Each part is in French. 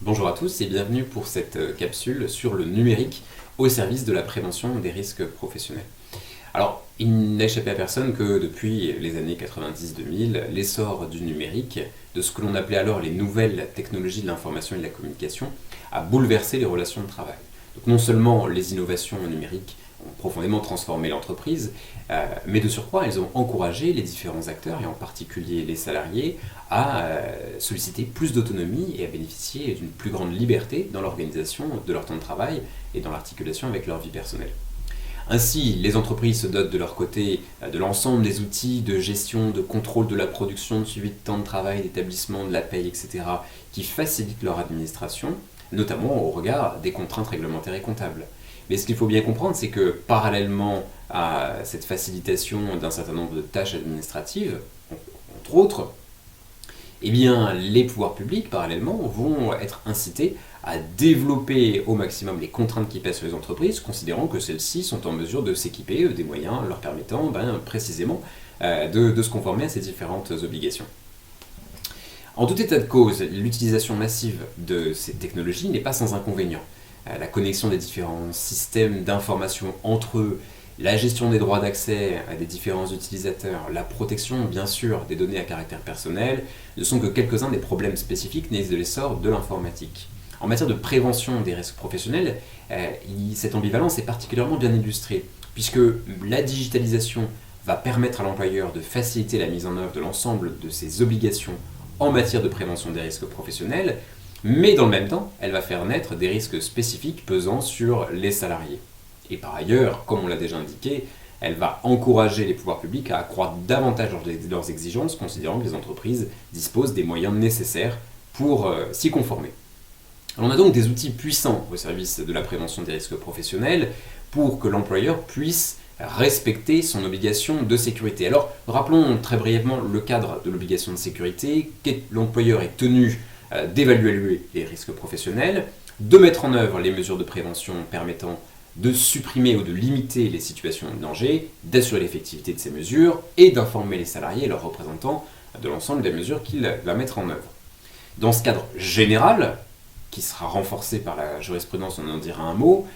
Bonjour à tous et bienvenue pour cette capsule sur le numérique au service de la prévention des risques professionnels. Alors, il n'a échappé à personne que depuis les années 90-2000, l'essor du numérique, de ce que l'on appelait alors les nouvelles technologies de l'information et de la communication, a bouleversé les relations de travail. Donc non seulement les innovations numériques ont profondément transformé l'entreprise, mais de surcroît, elles ont encouragé les différents acteurs, et en particulier les salariés, à solliciter plus d'autonomie et à bénéficier d'une plus grande liberté dans l'organisation de leur temps de travail et dans l'articulation avec leur vie personnelle. Ainsi, les entreprises se dotent de leur côté de l'ensemble des outils de gestion, de contrôle de la production, de suivi de temps de travail, d'établissement, de la paye, etc., qui facilitent leur administration, notamment au regard des contraintes réglementaires et comptables. Mais ce qu'il faut bien comprendre, c'est que parallèlement à cette facilitation d'un certain nombre de tâches administratives, entre autres, eh bien, les pouvoirs publics, parallèlement, vont être incités à développer au maximum les contraintes qui pèsent sur les entreprises, considérant que celles-ci sont en mesure de s'équiper des moyens leur permettant précisément de se conformer à ces différentes obligations. En tout état de cause, l'utilisation massive de ces technologies n'est pas sans inconvénients. La connexion des différents systèmes d'information entre eux, la gestion des droits d'accès des différents utilisateurs, la protection bien sûr des données à caractère personnel, ne sont que quelques-uns des problèmes spécifiques nés de l'essor de l'informatique. En matière de prévention des risques professionnels, cette ambivalence est particulièrement bien illustrée, puisque la digitalisation va permettre à l'employeur de faciliter la mise en œuvre de l'ensemble de ses obligations en matière de prévention des risques professionnels, mais dans le même temps, elle va faire naître des risques spécifiques pesant sur les salariés. Et par ailleurs, comme on l'a déjà indiqué, elle va encourager les pouvoirs publics à accroître davantage leurs exigences, considérant que les entreprises disposent des moyens nécessaires pour s'y conformer. Alors on a donc des outils puissants au service de la prévention des risques professionnels pour que l'employeur puisse respecter son obligation de sécurité. Alors rappelons très brièvement le cadre de l'obligation de sécurité. L'employeur est tenu d'évaluer les risques professionnels, de mettre en œuvre les mesures de prévention permettant de supprimer ou de limiter les situations de danger, d'assurer l'effectivité de ces mesures et d'informer les salariés et leurs représentants de l'ensemble des mesures qu'il va mettre en œuvre. Dans ce cadre général, qui sera renforcé par la jurisprudence, on en dira un mot,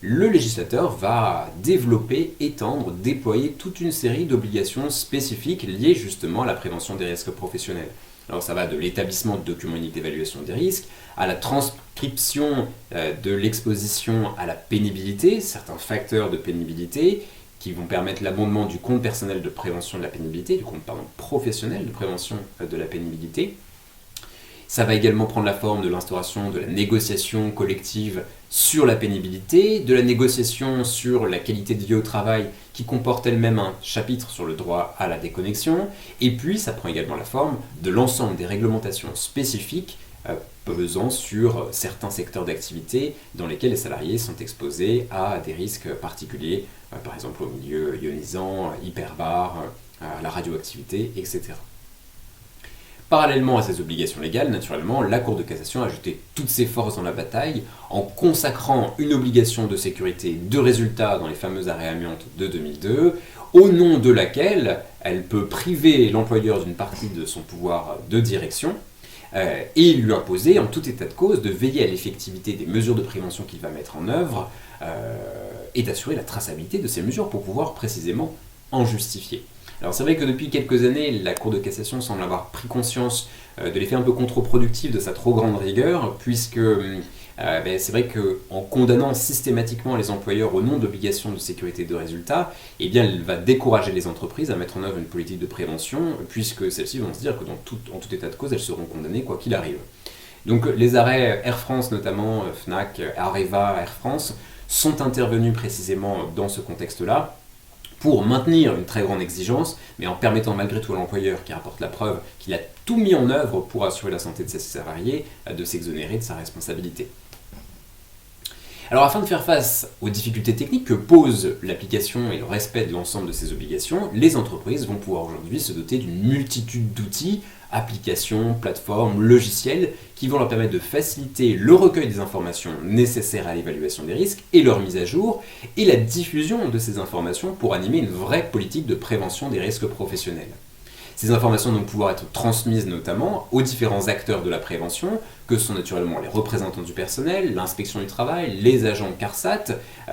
le législateur va développer, étendre, déployer toute une série d'obligations spécifiques liées justement à la prévention des risques professionnels. Alors ça va de l'établissement de documents uniques d'évaluation des risques, à la transcription de l'exposition à la pénibilité, certains facteurs de pénibilité qui vont permettre l'abondement du compte personnel de prévention de la pénibilité, du compte professionnel de prévention de la pénibilité. Ça va également prendre la forme de l'instauration de la négociation collective sur la pénibilité, de la négociation sur la qualité de vie au travail qui comporte elle-même un chapitre sur le droit à la déconnexion, et puis ça prend également la forme de l'ensemble des réglementations spécifiques pesant sur certains secteurs d'activité dans lesquels les salariés sont exposés à des risques particuliers, par exemple au milieu ionisant, hyperbare, à la radioactivité, etc. Parallèlement à ces obligations légales, naturellement, la Cour de cassation a jeté toutes ses forces dans la bataille en consacrant une obligation de sécurité de résultat dans les fameux arrêts amiantes de 2002, au nom de laquelle elle peut priver l'employeur d'une partie de son pouvoir de direction et lui imposer, en tout état de cause, de veiller à l'effectivité des mesures de prévention qu'il va mettre en œuvre et d'assurer la traçabilité de ces mesures pour pouvoir précisément en justifier. Alors c'est vrai que depuis quelques années, la Cour de cassation semble avoir pris conscience de l'effet un peu contre-productif de sa trop grande rigueur, puisque c'est vrai qu'en condamnant systématiquement les employeurs au nom d'obligations de sécurité de résultat, eh bien elle va décourager les entreprises à mettre en œuvre une politique de prévention, puisque celles-ci vont se dire que en tout état de cause, elles seront condamnées quoi qu'il arrive. Donc les arrêts Air France notamment, Fnac, Areva, Air France, sont intervenus précisément dans ce contexte-là, pour maintenir une très grande exigence, mais en permettant malgré tout à l'employeur qui rapporte la preuve qu'il a tout mis en œuvre pour assurer la santé de ses salariés, de s'exonérer de sa responsabilité. Alors afin de faire face aux difficultés techniques que pose l'application et le respect de l'ensemble de ces obligations, les entreprises vont pouvoir aujourd'hui se doter d'une multitude d'outils, applications, plateformes, logiciels, qui vont leur permettre de faciliter le recueil des informations nécessaires à l'évaluation des risques et leur mise à jour, et la diffusion de ces informations pour animer une vraie politique de prévention des risques professionnels. Ces informations vont pouvoir être transmises notamment aux différents acteurs de la prévention, que sont naturellement les représentants du personnel, l'inspection du travail, les agents CARSAT,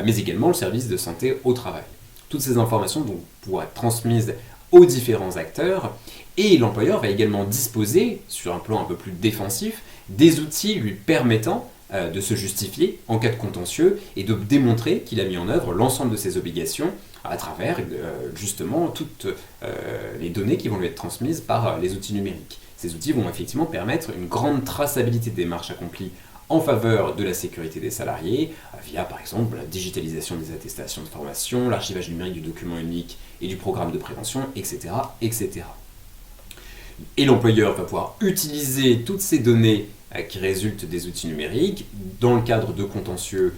mais également le service de santé au travail. Toutes ces informations vont pouvoir être transmises aux différents acteurs, et l'employeur va également disposer, sur un plan un peu plus défensif, des outils lui permettant de se justifier en cas de contentieux et de démontrer qu'il a mis en œuvre l'ensemble de ses obligations à travers justement toutes les données qui vont lui être transmises par les outils numériques. Ces outils vont effectivement permettre une grande traçabilité des démarches accomplies en faveur de la sécurité des salariés, via par exemple la digitalisation des attestations de formation, l'archivage numérique du document unique et du programme de prévention, etc. etc. Et l'employeur va pouvoir utiliser toutes ces données qui résultent des outils numériques dans le cadre de contentieux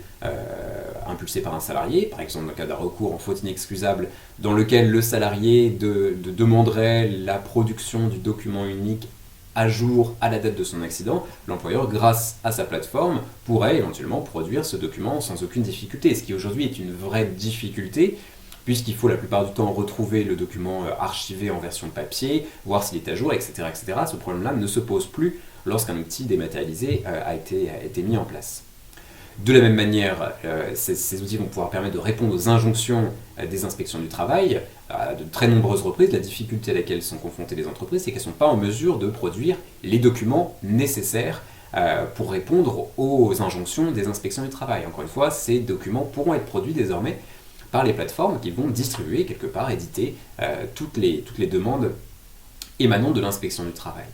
impulsés par un salarié, par exemple dans le cas d'un recours en faute inexcusable dans lequel le salarié demanderait la production du document unique à jour à la date de son accident, l'employeur, grâce à sa plateforme, pourrait éventuellement produire ce document sans aucune difficulté, ce qui aujourd'hui est une vraie difficulté, puisqu'il faut la plupart du temps retrouver le document archivé en version papier, voir s'il est à jour, etc. etc. Ce problème-là ne se pose plus lorsqu'un outil dématérialisé a été mis en place. De la même manière, ces outils vont pouvoir permettre de répondre aux injonctions des inspections du travail. À de très nombreuses reprises, la difficulté à laquelle sont confrontées les entreprises, c'est qu'elles ne sont pas en mesure de produire les documents nécessaires pour répondre aux injonctions des inspections du travail. Encore une fois, ces documents pourront être produits désormais par les plateformes qui vont distribuer, quelque part, éditer toutes les demandes émanant de l'inspection du travail.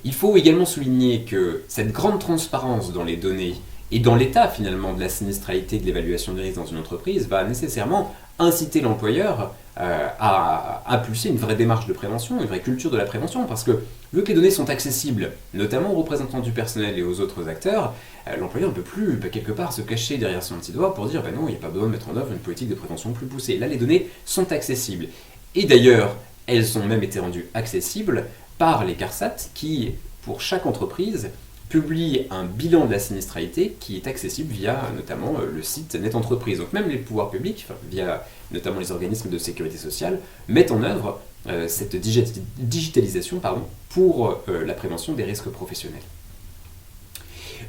Il faut également souligner que cette grande transparence dans les données et dans l'état finalement de la sinistralité de l'évaluation des risques dans une entreprise va nécessairement inciter l'employeur à impulser une vraie démarche de prévention, une vraie culture de la prévention, parce que vu que les données sont accessibles, notamment aux représentants du personnel et aux autres acteurs, l'employeur ne peut plus quelque part se cacher derrière son petit doigt pour dire non, il n'y a pas besoin de mettre en œuvre une politique de prévention plus poussée. Là, les données sont accessibles. Et d'ailleurs, elles ont même été rendues accessibles par les CARSAT qui, pour chaque entreprise, publie un bilan de la sinistralité qui est accessible via notamment le site Net Entreprise. Donc même les pouvoirs publics, via notamment les organismes de sécurité sociale, mettent en œuvre cette digitalisation pour la prévention des risques professionnels.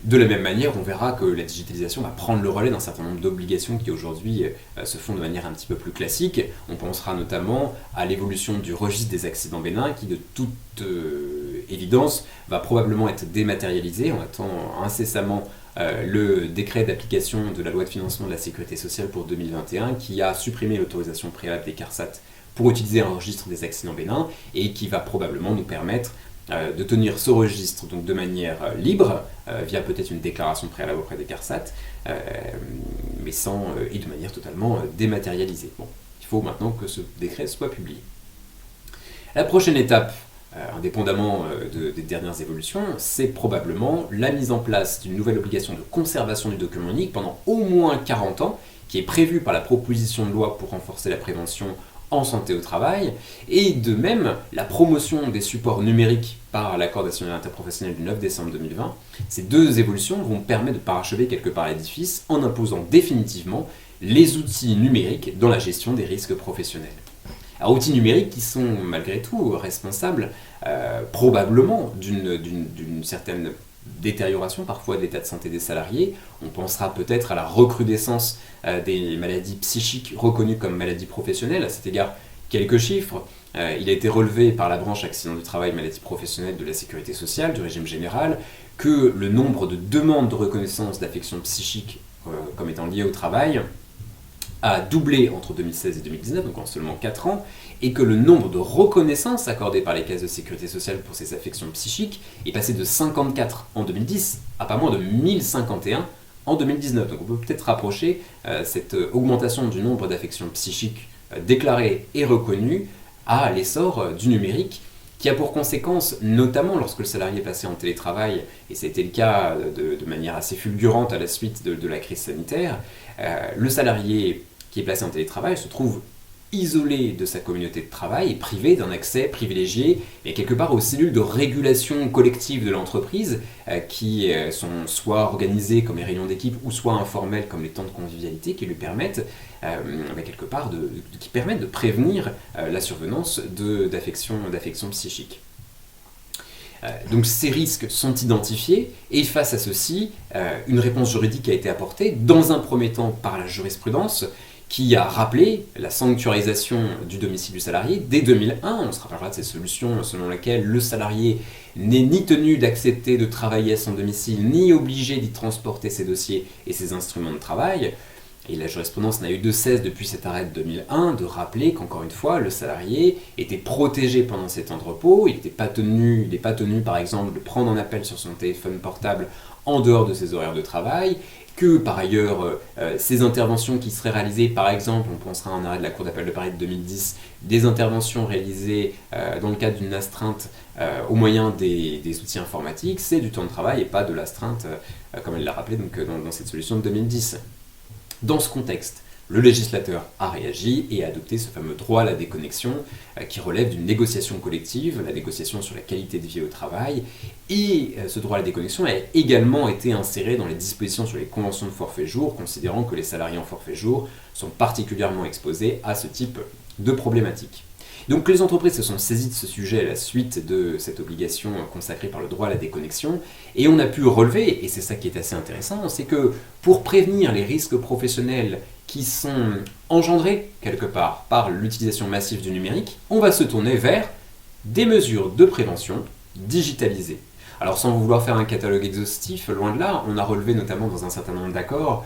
De la même manière, on verra que la digitalisation va prendre le relais d'un certain nombre d'obligations qui aujourd'hui se font de manière un petit peu plus classique. On pensera notamment à l'évolution du registre des accidents bénins qui, de toute évidence, va probablement être dématérialisé. On attend incessamment le décret d'application de la loi de financement de la sécurité sociale pour 2021 qui a supprimé l'autorisation préalable des CARSAT pour utiliser un registre des accidents bénins et qui va probablement nous permettre de tenir ce registre donc de manière libre, via peut-être une déclaration préalable auprès des CARSAT, mais et de manière totalement dématérialisée. Bon, il faut maintenant que ce décret soit publié. La prochaine étape, indépendamment des dernières évolutions, c'est probablement la mise en place d'une nouvelle obligation de conservation du document unique pendant au moins 40 ans, qui est prévue par la proposition de loi pour renforcer la prévention en santé au travail, et de même la promotion des supports numériques par l'accord national interprofessionnel du 9 décembre 2020. Ces deux évolutions vont permettre de parachever quelque part l'édifice en imposant définitivement les outils numériques dans la gestion des risques professionnels. Alors, outils numériques qui sont malgré tout responsables probablement d'une certaine détérioration parfois de l'état de santé des salariés. On pensera peut-être à la recrudescence des maladies psychiques reconnues comme maladies professionnelles. À cet égard, quelques chiffres. Il a été relevé par la branche accident du travail maladies professionnelles de la sécurité sociale, du régime général, que le nombre de demandes de reconnaissance d'affections psychiques comme étant liées au travail a doublé entre 2016 et 2019, donc en seulement 4 ans, et que le nombre de reconnaissances accordées par les caisses de sécurité sociale pour ces affections psychiques est passé de 54 en 2010 à pas moins de 1051 en 2019. Donc on peut peut-être rapprocher cette augmentation du nombre d'affections psychiques déclarées et reconnues à l'essor du numérique, qui a pour conséquence, notamment lorsque le salarié est passé en télétravail, et c'était le cas de manière assez fulgurante à la suite de la crise sanitaire, le salarié qui est placé en télétravail se trouve isolé de sa communauté de travail et privé d'un accès privilégié et quelque part aux cellules de régulation collective de l'entreprise qui sont soit organisées comme les réunions d'équipe ou soit informelles comme les temps de convivialité qui lui permettent quelque part qui permettent de prévenir la survenance d'affections psychiques. Donc ces risques sont identifiés et face à ceci, une réponse juridique a été apportée dans un premier temps par la jurisprudence qui a rappelé la sanctuarisation du domicile du salarié dès 2001. On se rappellera de ces solutions selon lesquelles le salarié n'est ni tenu d'accepter de travailler à son domicile, ni obligé d'y transporter ses dossiers et ses instruments de travail. Et la jurisprudence n'a eu de cesse depuis cet arrêt de 2001 de rappeler qu'encore une fois, le salarié était protégé pendant ses temps de repos, il n'est pas tenu par exemple de prendre un appel sur son téléphone portable en dehors de ses horaires de travail, que par ailleurs ces interventions qui seraient réalisées, par exemple, on pensera à un arrêt de la Cour d'appel de Paris de 2010, des interventions réalisées dans le cadre d'une astreinte au moyen des outils informatiques, c'est du temps de travail et pas de l'astreinte, comme elle l'a rappelé donc, dans cette solution de 2010. Dans ce contexte, le législateur a réagi et a adopté ce fameux droit à la déconnexion qui relève d'une négociation collective, la négociation sur la qualité de vie au travail, et ce droit à la déconnexion a également été inséré dans les dispositions sur les conventions de forfait jour, considérant que les salariés en forfait jour sont particulièrement exposés à ce type de problématiques. Donc les entreprises se sont saisies de ce sujet à la suite de cette obligation consacrée par le droit à la déconnexion, et on a pu relever, et c'est ça qui est assez intéressant, c'est que pour prévenir les risques professionnels qui sont engendrés quelque part par l'utilisation massive du numérique, on va se tourner vers des mesures de prévention digitalisées. Alors sans vouloir faire un catalogue exhaustif, loin de là, on a relevé notamment dans un certain nombre d'accords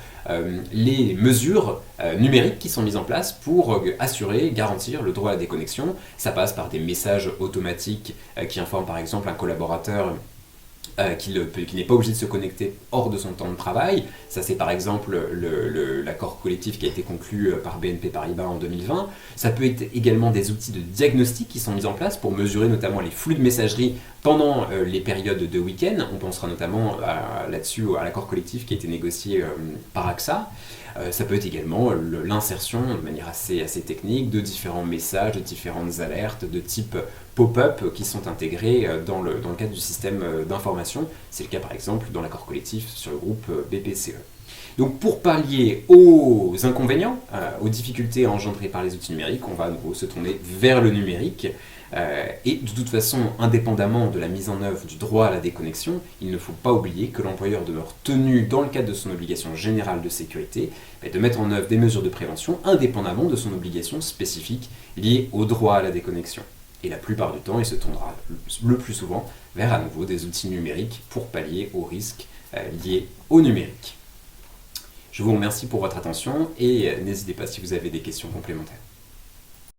les mesures numériques qui sont mises en place pour assurer, garantir le droit à la déconnexion. Ça passe par des messages automatiques qui informent par exemple un collaborateur qui n'est pas obligé de se connecter hors de son temps de travail. Ça, c'est par exemple l'accord collectif qui a été conclu par BNP Paribas en 2020. Ça peut être également des outils de diagnostic qui sont mis en place pour mesurer notamment les flux de messagerie pendant les périodes de week-end. On pensera notamment là-dessus à l'accord collectif qui a été négocié par AXA. Ça peut être également l'insertion de manière assez technique de différents messages, de différentes alertes de type pop-up qui sont intégrés dans le cadre du système d'information. C'est le cas par exemple dans l'accord collectif sur le groupe BPCE. Donc pour pallier aux inconvénients, aux difficultés engendrées par les outils numériques, on va à nouveau se tourner vers le numérique. Et de toute façon, indépendamment de la mise en œuvre du droit à la déconnexion, il ne faut pas oublier que l'employeur demeure tenu, dans le cadre de son obligation générale de sécurité, de mettre en œuvre des mesures de prévention indépendamment de son obligation spécifique liée au droit à la déconnexion. Et la plupart du temps, il se tournera le plus souvent vers à nouveau des outils numériques pour pallier aux risques liés au numérique. Je vous remercie pour votre attention et n'hésitez pas si vous avez des questions complémentaires.